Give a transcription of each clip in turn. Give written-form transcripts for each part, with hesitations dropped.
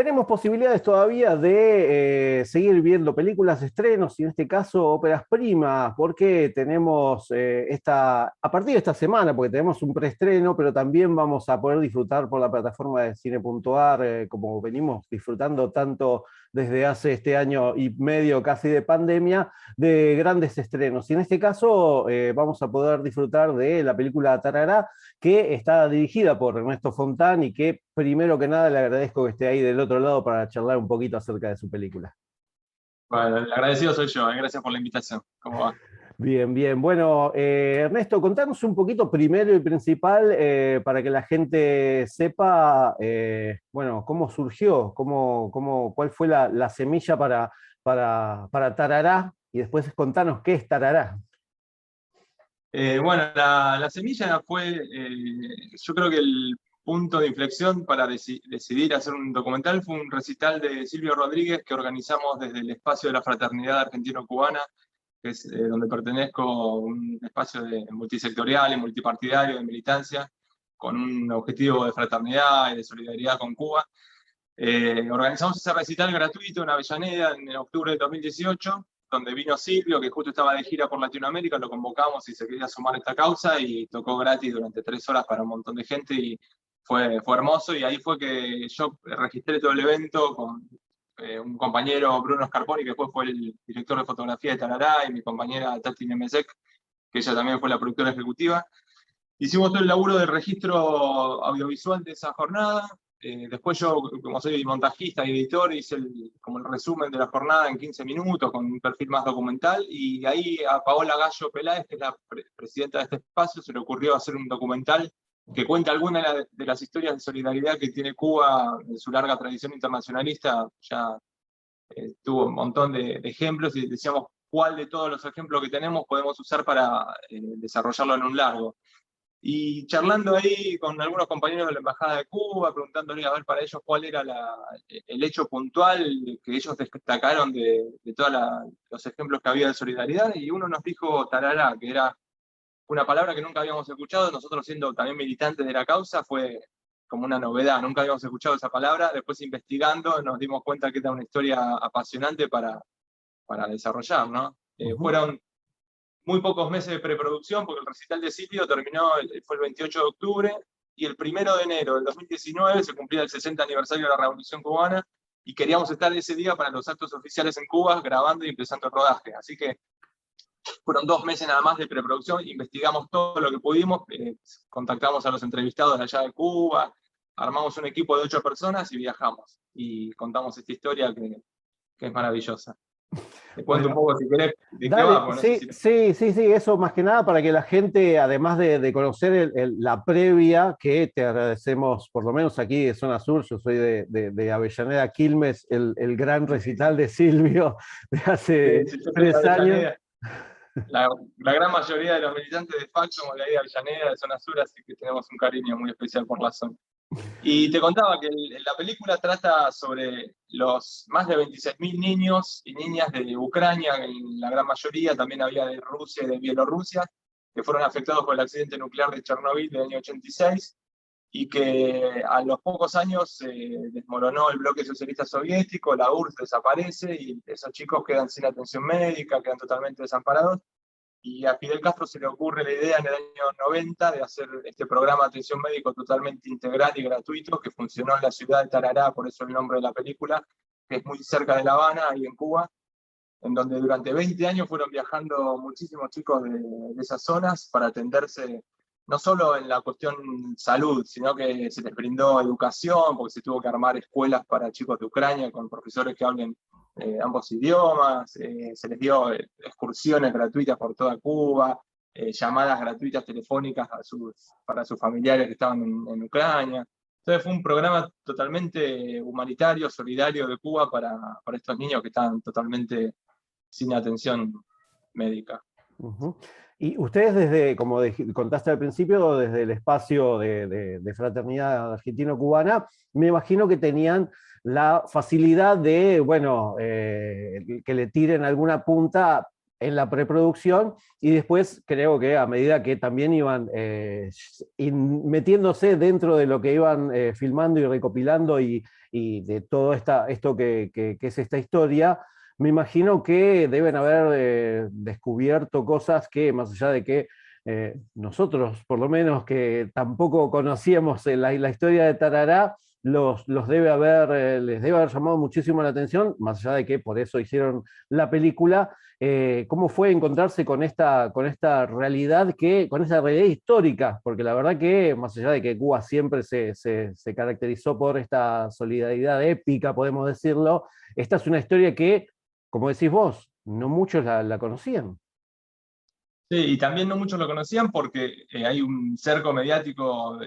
tenemos posibilidades todavía de seguir viendo películas, estrenos y en este caso óperas primas, porque tenemos a partir de esta semana, porque tenemos un preestreno, pero también vamos a poder disfrutar por la plataforma de Cine.ar, como venimos disfrutando tanto desde hace este año y medio casi de pandemia, de grandes estrenos. Y en este caso vamos a poder disfrutar de la película Tarará, que está dirigida por Ernesto Fontán y que primero que nada le agradezco que esté ahí del otro lado para charlar un poquito acerca de su película. Bueno, el agradecido soy yo, gracias por la invitación. ¿Cómo va? Bien, bien. Bueno, Ernesto, contanos un poquito primero y principal para que la gente sepa, bueno, cómo surgió, cuál fue la semilla para Tarará y después contanos qué es Tarará. Bueno, la semilla fue, yo creo que el punto de inflexión para decidir hacer un documental fue un recital de Silvio Rodríguez que organizamos desde el espacio de la Fraternidad Argentino-Cubana, que es donde pertenezco, un espacio multisectorial y multipartidario de militancia, con un objetivo de fraternidad y de solidaridad con Cuba. Organizamos ese recital gratuito en Avellaneda en octubre de 2018, donde vino Silvio, que justo estaba de gira por Latinoamérica, lo convocamos y se quería sumar a esta causa, y tocó gratis durante 3 horas para un montón de gente, y fue hermoso, y ahí fue que yo registré todo el evento con un compañero, Bruno Scarponi, que después fue el director de fotografía de Tarará, y mi compañera Tati Nemesek, que ella también fue la productora ejecutiva. Hicimos todo el laburo de registro audiovisual de esa jornada. Después yo, como soy montajista y editor, hice como el resumen de la jornada en 15 minutos, con un perfil más documental, y ahí a Paola Gallo Peláez, que es la presidenta de este espacio, se le ocurrió hacer un documental que cuenta algunas de las historias de solidaridad que tiene Cuba en su larga tradición internacionalista. Ya tuvo un montón de ejemplos, y decíamos cuál de todos los ejemplos que tenemos podemos usar para desarrollarlo en un largo. Y charlando ahí con algunos compañeros de la Embajada de Cuba, preguntándole a ver para ellos cuál era el hecho puntual que ellos destacaron de todos los ejemplos que había de solidaridad, y uno nos dijo tarará, que era una palabra que nunca habíamos escuchado. Nosotros, siendo también militantes de la causa, fue como una novedad, nunca habíamos escuchado esa palabra. Después, investigando, nos dimos cuenta que era una historia apasionante para desarrollar, ¿no? Fueron muy pocos meses de preproducción, porque el recital de Silvio fue el 28 de octubre, y el 1 de enero del 2019 se cumplía el 60 aniversario de la Revolución Cubana, y queríamos estar ese día para los actos oficiales en Cuba, grabando y empezando el rodaje. Así que fueron 2 meses nada más de preproducción, investigamos todo lo que pudimos, contactamos a los entrevistados de allá de Cuba, armamos un equipo de 8 personas y viajamos. Y contamos esta historia que es maravillosa. Te cuento un Bueno, poco, si querés, de qué va, dale, porque no sé sí, si... sí, sí, sí, eso más que nada para que la gente, además de conocer la previa, que te agradecemos, por lo menos aquí de Zona Sur, yo soy de Avellaneda, Quilmes, el gran recital de Silvio de hace Sí, yo soy de 3 años. Avellaneda. La gran mayoría de los militantes de FAC somos de ahí de Avellaneda, de zona sur, así que tenemos un cariño muy especial por la zona. Y te contaba que la película trata sobre los más de 26.000 niños y niñas de Ucrania, en la gran mayoría, también había de Rusia y de Bielorrusia, que fueron afectados por el accidente nuclear de Chernobyl del año 86, y que a los pocos años se desmoronó el bloque socialista soviético, la URSS desaparece, y esos chicos quedan sin atención médica, quedan totalmente desamparados. Y a Fidel Castro se le ocurre la idea en el año 90 de hacer este programa de atención médico totalmente integral y gratuito, que funcionó en la ciudad de Tarará, por eso el nombre de la película, que es muy cerca de La Habana, ahí en Cuba, en donde durante 20 años fueron viajando muchísimos chicos de esas zonas para atenderse, no solo en la cuestión salud, sino que se les brindó educación, porque se tuvo que armar escuelas para chicos de Ucrania con profesores que hablen ambos idiomas, se les dio excursiones gratuitas por toda Cuba, llamadas gratuitas telefónicas para sus familiares que estaban en Ucrania. Entonces fue un programa totalmente humanitario, solidario de Cuba para estos niños que estaban totalmente sin atención médica. Ujú. Y ustedes desde, como contaste al principio, desde el espacio de fraternidad argentino-cubana, me imagino que tenían la facilidad de, bueno, que le tiren alguna punta en la preproducción, y después creo que a medida que también iban metiéndose dentro de lo que iban filmando y recopilando y de todo esto que es esta historia, me imagino que deben haber descubierto cosas que, más allá de que nosotros, por lo menos, que tampoco conocíamos la historia de Tarará, los debe haber, les debe haber llamado muchísimo la atención, más allá de que por eso hicieron la película. ¿Cómo fue encontrarse con esta realidad, con esa realidad histórica? Porque la verdad que, más allá de que Cuba siempre se caracterizó por esta solidaridad épica, podemos decirlo, esta es una historia que, como decís vos, no muchos la conocían. Sí, y también no muchos lo conocían porque hay un cerco mediático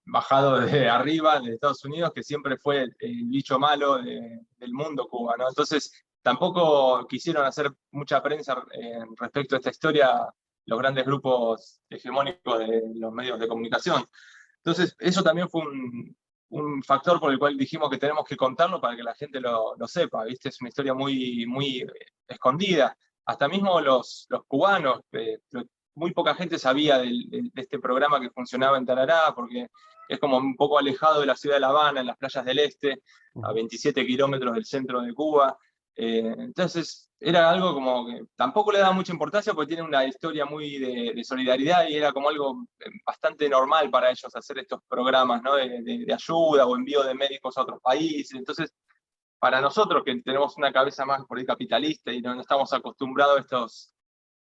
bajado de arriba de Estados Unidos que siempre fue el bicho malo del mundo Cuba, ¿no? Entonces tampoco quisieron hacer mucha prensa respecto a esta historia los grandes grupos hegemónicos de los medios de comunicación. Entonces eso también fue un factor por el cual dijimos que tenemos que contarlo para que la gente lo sepa, ¿viste? Es una historia muy, muy escondida. Hasta mismo los cubanos, muy poca gente sabía de este programa que funcionaba en Tarará, porque es como un poco alejado de la ciudad de La Habana, en las playas del este, a 27 kilómetros del centro de Cuba. Entonces era algo como que tampoco le daba mucha importancia porque tiene una historia muy de solidaridad y era como algo bastante normal para ellos hacer estos programas, ¿no? de ayuda o envío de médicos a otros países. Entonces para nosotros que tenemos una cabeza más por ahí capitalista y no estamos acostumbrados a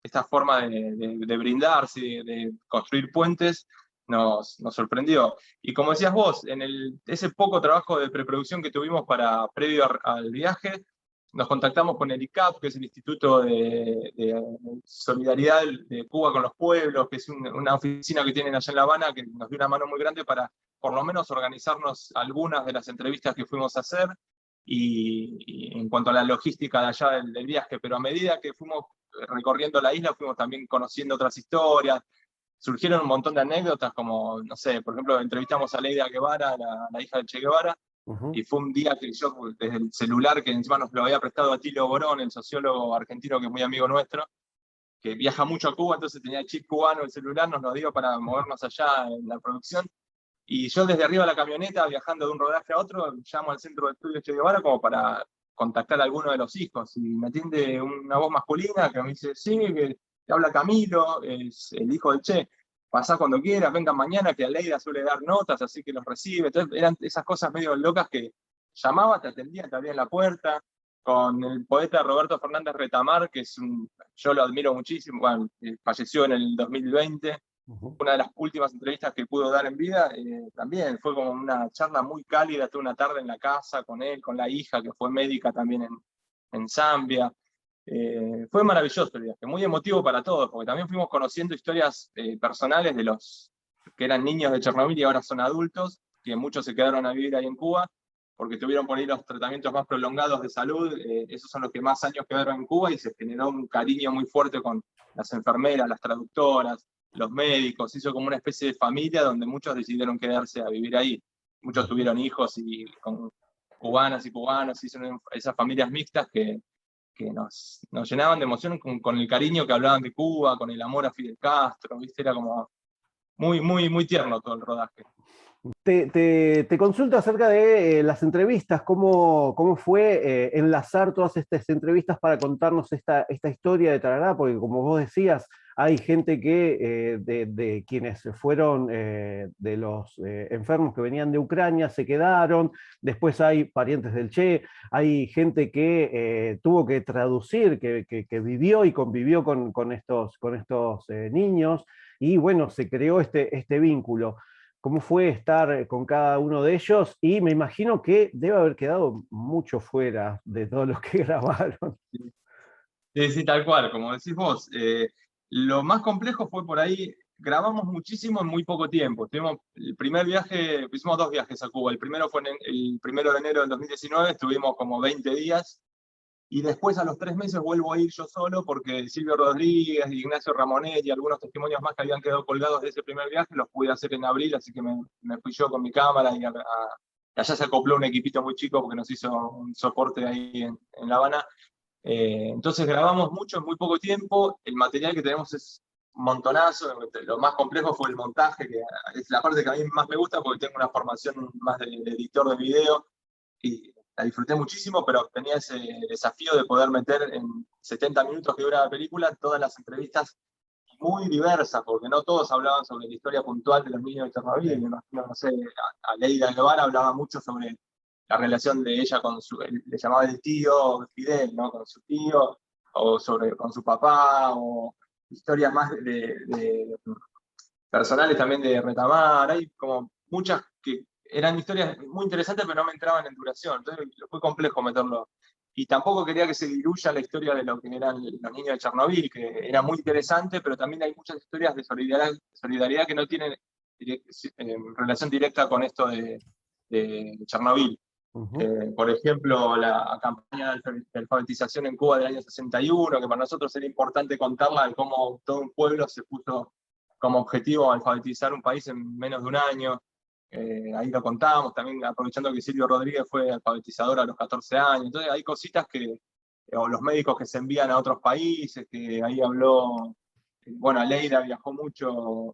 esta forma de brindarse, de construir puentes, nos sorprendió. Y como decías vos, en ese poco trabajo de preproducción que tuvimos previo al viaje, nos contactamos con el ICAP, que es el Instituto de Solidaridad de Cuba con los Pueblos, que es una oficina que tienen allá en La Habana, que nos dio una mano muy grande para por lo menos organizarnos algunas de las entrevistas que fuimos a hacer y en cuanto a la logística de allá del viaje, pero a medida que fuimos recorriendo la isla fuimos también conociendo otras historias, surgieron un montón de anécdotas como, no sé, por ejemplo, entrevistamos a Leida Guevara, la hija de Che Guevara, Ujú. y fue un día que yo, desde el celular, que encima nos lo había prestado Atilio Borón, el sociólogo argentino que es muy amigo nuestro, que viaja mucho a Cuba, entonces tenía el chip cubano, el celular, nos lo dio para movernos allá en la producción, y yo desde arriba de la camioneta, viajando de un rodaje a otro, llamo al centro de estudios Che Guevara como para contactar a alguno de los hijos. Y me atiende una voz masculina que me dice, sí, que te habla Camilo, es el hijo del Che. Pasá cuando quieras, venga mañana, que Aleida suele dar notas, así que los recibe. Entonces eran esas cosas medio locas que llamaba, te atendía, te abrían la puerta. Con el poeta Roberto Fernández Retamar, que yo lo admiro muchísimo, bueno, falleció en el 2020, Ujú. una de las últimas entrevistas que pudo dar en vida, también fue como una charla muy cálida, toda una tarde en la casa con él, con la hija, que fue médica también en Zambia. Fue maravilloso el viaje, muy emotivo para todos, porque también fuimos conociendo historias personales de los que eran niños de Chernobyl y ahora son adultos, que muchos se quedaron a vivir ahí en Cuba, porque tuvieron por ahí los tratamientos más prolongados de salud, esos son los que más años quedaron en Cuba y se generó un cariño muy fuerte con las enfermeras, las traductoras, los médicos, hizo como una especie de familia donde muchos decidieron quedarse a vivir ahí. Muchos tuvieron hijos y con cubanas y cubanos, hizo esas familias mixtas que nos llenaban de emoción con el cariño que hablaban de Cuba, con el amor a Fidel Castro, ¿viste? Era como muy, muy, muy tierno todo el rodaje. Te consulto acerca de las entrevistas, cómo fue enlazar todas estas entrevistas para contarnos esta historia de Tarará, porque como vos decías, hay gente que de quienes fueron de los enfermos que venían de Ucrania se quedaron, después hay parientes del Che, hay gente que tuvo que traducir, que vivió y convivió con estos niños, y bueno, se creó este vínculo. ¿Cómo fue estar con cada uno de ellos? Y me imagino que debe haber quedado mucho fuera de todos los que grabaron. Sí, sí, tal cual, como decís vos. Lo más complejo fue por ahí, grabamos muchísimo en muy poco tiempo. Tuvimos el primer viaje, hicimos dos viajes a Cuba. El primero fue el 1 de enero del 2019, estuvimos como 20 días. Y después a los 3 meses vuelvo a ir yo solo porque Silvio Rodríguez, Ignacio Ramonet y algunos testimonios más que habían quedado colgados de ese primer viaje los pude hacer en abril, así que me fui yo con mi cámara y allá se acopló un equipito muy chico porque nos hizo un soporte ahí en La Habana. Entonces grabamos mucho en muy poco tiempo, el material que tenemos es un montonazo, lo más complejo fue el montaje, que es la parte que a mí más me gusta porque tengo una formación más de editor de video y la disfruté muchísimo, pero tenía ese desafío de poder meter en 70 minutos que dura la película todas las entrevistas muy diversas, porque no todos hablaban sobre la historia puntual de los niños de Chernobyl. Me imagino, no sé, a Leida Guevara hablaba mucho sobre la relación de ella con su, le llamaba el tío Fidel, ¿no? Con su tío, o con su papá, o historias más personales también de Retamar. Hay como muchas que eran historias muy interesantes, pero no me entraban en duración. Entonces fue complejo meterlo. Y tampoco quería que se diluya la historia de lo que eran los niños de Chernobyl, que era muy interesante, pero también hay muchas historias de solidaridad que no tienen relación directa con esto de Chernobyl. Por ejemplo, la campaña de alfabetización en Cuba del año 61, que para nosotros era importante contarla de cómo todo un pueblo se puso como objetivo alfabetizar un país en menos de un año. Ahí lo contamos, también aprovechando que Silvio Rodríguez fue alfabetizador a los 14 años. Entonces hay cositas o los médicos que se envían a otros países, que ahí habló, bueno, Leida viajó mucho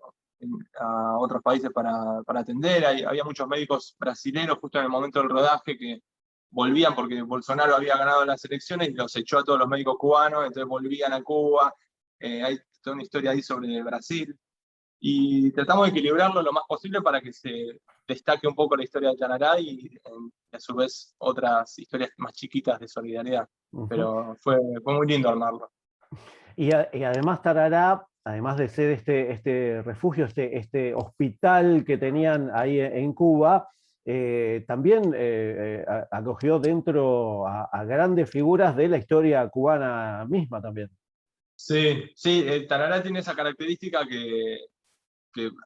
a otros países para atender. Había muchos médicos brasileños justo en el momento del rodaje que volvían porque Bolsonaro había ganado las elecciones y los echó a todos los médicos cubanos, entonces volvían a Cuba. Hay toda una historia ahí sobre Brasil. Y tratamos de equilibrarlo lo más posible para que se destaque un poco la historia de Tanará y a su vez otras historias más chiquitas de solidaridad. Pero fue muy lindo armarlo. Y además Tarará, además de ser este refugio, este hospital que tenían ahí en Cuba, también acogió dentro a grandes figuras de la historia cubana misma también. Sí, sí, el Tarará tiene esa característica que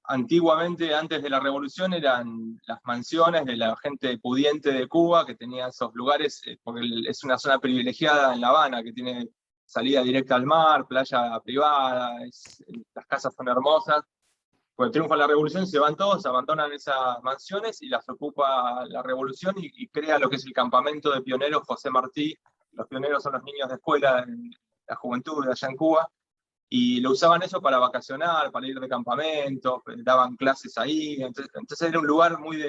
antiguamente, antes de la revolución, eran las mansiones de la gente pudiente de Cuba, que tenía esos lugares, porque es una zona privilegiada en La Habana, que tiene salida directa al mar, playa privada, las casas son hermosas. Pues triunfa la revolución, se van todos, abandonan esas mansiones y las ocupa la revolución y crea lo que es el campamento de pioneros José Martí. Los pioneros son los niños de escuela, la juventud de allá en Cuba, y lo usaban eso para vacacionar, para ir de campamento, daban clases ahí, entonces era un lugar muy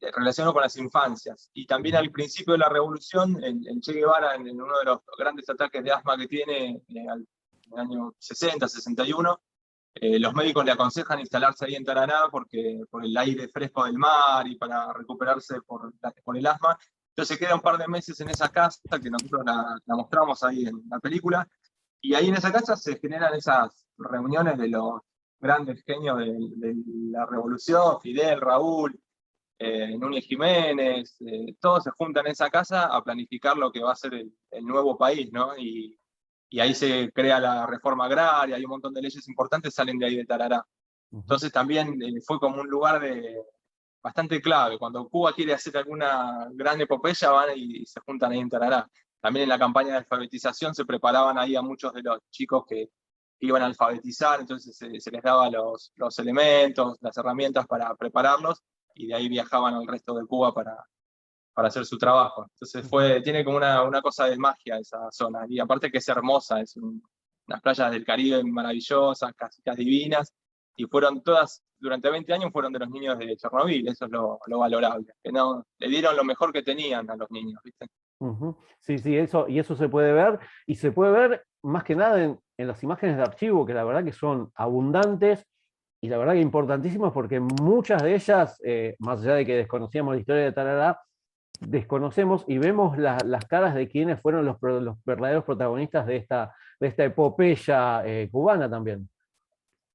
relacionado con las infancias. Y también al principio de la revolución, el Che Guevara, en uno de los grandes ataques de asma que tiene, en el año 60, 61, los médicos le aconsejan instalarse ahí en Taraná por el aire fresco del mar y para recuperarse por el asma. Entonces queda un par de meses en esa casa, que nosotros la mostramos ahí en la película, y ahí en esa casa se generan esas reuniones de los grandes genios de la revolución, Fidel, Raúl, Núñez Jiménez, todos se juntan en esa casa a planificar lo que va a ser el nuevo país, ¿no? Y ahí se crea la reforma agraria, hay un montón de leyes importantes, salen de ahí de Tarará. Entonces también fue como un lugar bastante clave. Cuando Cuba quiere hacer alguna gran epopeya, van y se juntan ahí en Tarará. También en la campaña de alfabetización se preparaban ahí a muchos de los chicos que iban a alfabetizar, entonces se les daba los elementos, las herramientas para prepararlos, y de ahí viajaban al resto de Cuba para hacer su trabajo. Entonces tiene como una cosa de magia esa zona, y aparte que es hermosa, unas playas del Caribe maravillosas, casitas divinas, y fueron todas, durante 20 años fueron de los niños de Chernobyl, eso es lo valorable, que no, le dieron lo mejor que tenían a los niños, ¿viste? Sí, sí, eso se puede ver, y se puede ver más que nada en las imágenes de archivo, que la verdad que son abundantes, y la verdad que importantísimas, porque muchas de ellas, más allá de que desconocíamos la historia de Tarará, desconocemos y vemos las caras de quienes fueron los verdaderos protagonistas de esta epopeya cubana también.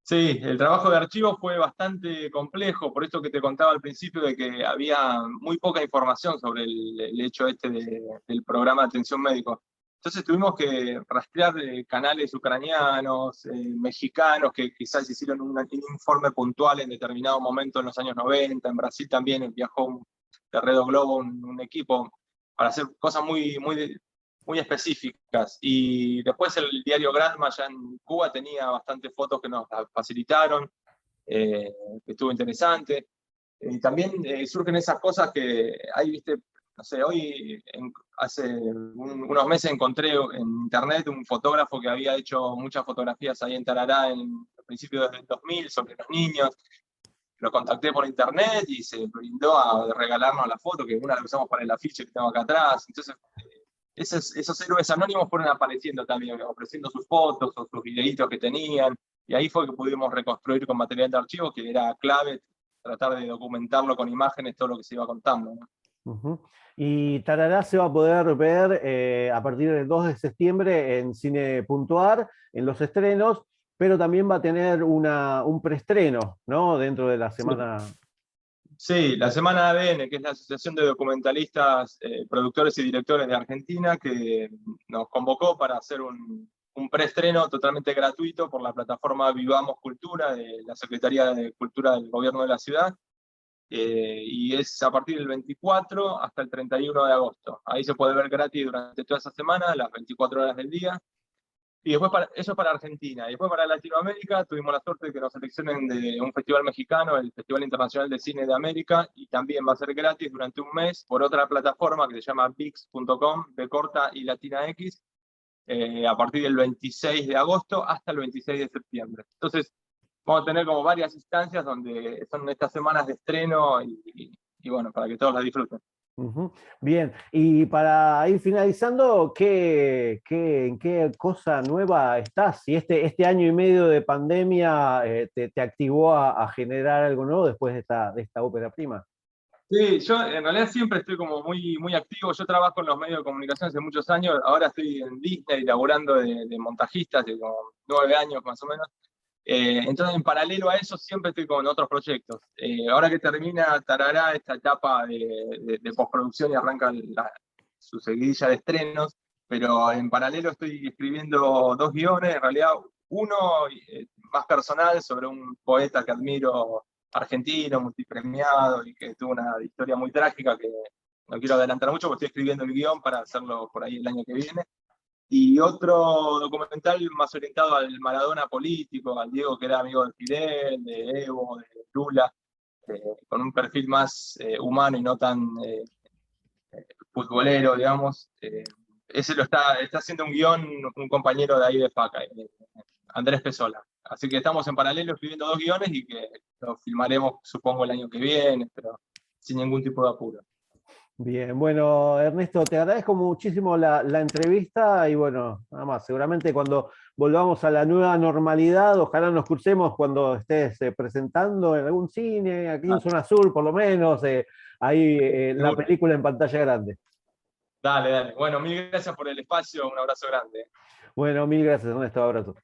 Sí, el trabajo de archivo fue bastante complejo, por esto que te contaba al principio de que había muy poca información sobre el hecho del programa de atención médico. Entonces tuvimos que rastrear canales ucranianos, mexicanos, que quizás hicieron un informe puntual en determinado momento en los años 90. En Brasil también viajó de Redo Globo un equipo para hacer cosas muy específicas. Y después el diario Granma ya en Cuba tenía bastantes fotos que nos facilitaron, que estuvo interesante. Y también surgen esas cosas que hay, viste, no sé, hoy, hace unos meses encontré en internet un fotógrafo que había hecho muchas fotografías ahí en Tarará en principios del 2000 sobre los niños. Lo contacté por internet y se brindó a regalarnos la foto, que una la usamos para el afiche que tengo acá atrás. Entonces, esos héroes anónimos fueron apareciendo también, ofreciendo sus fotos o sus videitos que tenían, y ahí fue que pudimos reconstruir con material de archivo, que era clave tratar de documentarlo con imágenes todo lo que se iba contando, ¿no? Ujú. Y Tarará se va a poder ver a partir del 2 de septiembre en Cine Puntuar, en los estrenos, pero también va a tener un preestreno, ¿no? Dentro de la Sí. semana. Sí, la Semana ADN, que es la Asociación de Documentalistas, Productores y Directores de Argentina, que nos convocó para hacer un preestreno totalmente gratuito por la plataforma Vivamos Cultura de la Secretaría de Cultura del Gobierno de la Ciudad. Y es a partir del 24 hasta el 31 de agosto. Ahí se puede ver gratis durante toda esa semana, las 24 horas del día. Y después, eso es para Argentina. Y después para Latinoamérica tuvimos la suerte de que nos seleccionen de un festival mexicano, el Festival Internacional de Cine de América, y también va a ser gratis durante un mes por otra plataforma que se llama VIX.com, B corta y Latina X, a partir del 26 de agosto hasta el 26 de septiembre. Entonces, vamos a tener como varias instancias donde son estas semanas de estreno y bueno, para que todos la disfruten. Ujú. Bien, y para ir finalizando, ¿en qué cosa nueva estás? Si este año y medio de pandemia te activó a generar algo nuevo después de esta ópera prima. Sí, yo en realidad siempre estoy como muy activo. Yo trabajo en los medios de comunicación hace muchos años. Ahora estoy en Disney laburando de montajista hace como 9 años más o menos. Entonces, en paralelo a eso, siempre estoy con otros proyectos. Ahora que termina Tarará esta etapa de postproducción y arranca su seguidilla de estrenos, pero en paralelo estoy escribiendo 2 guiones, en realidad uno más personal sobre un poeta que admiro, argentino, multipremiado, y que tuvo una historia muy trágica que no quiero adelantar mucho porque estoy escribiendo el guión para hacerlo por ahí el año que viene. Y otro documental más orientado al Maradona político, al Diego que era amigo de Fidel, de Evo, de Lula, con un perfil más humano y no tan futbolero, digamos. Ese lo está haciendo un guión un compañero de ahí de FACA, Andrés Pesola. Así que estamos en paralelo escribiendo 2 guiones y que lo filmaremos, supongo, el año que viene, pero sin ningún tipo de apuro. Bien, bueno, Ernesto, te agradezco muchísimo la entrevista y bueno, nada más, seguramente cuando volvamos a la nueva normalidad, ojalá nos crucemos cuando estés presentando en algún cine, aquí en Zona Sur por lo menos, ahí la Seguro. película en pantalla grande. Dale, dale. Bueno, mil gracias por el espacio, un abrazo grande. Bueno, mil gracias, Ernesto, abrazo.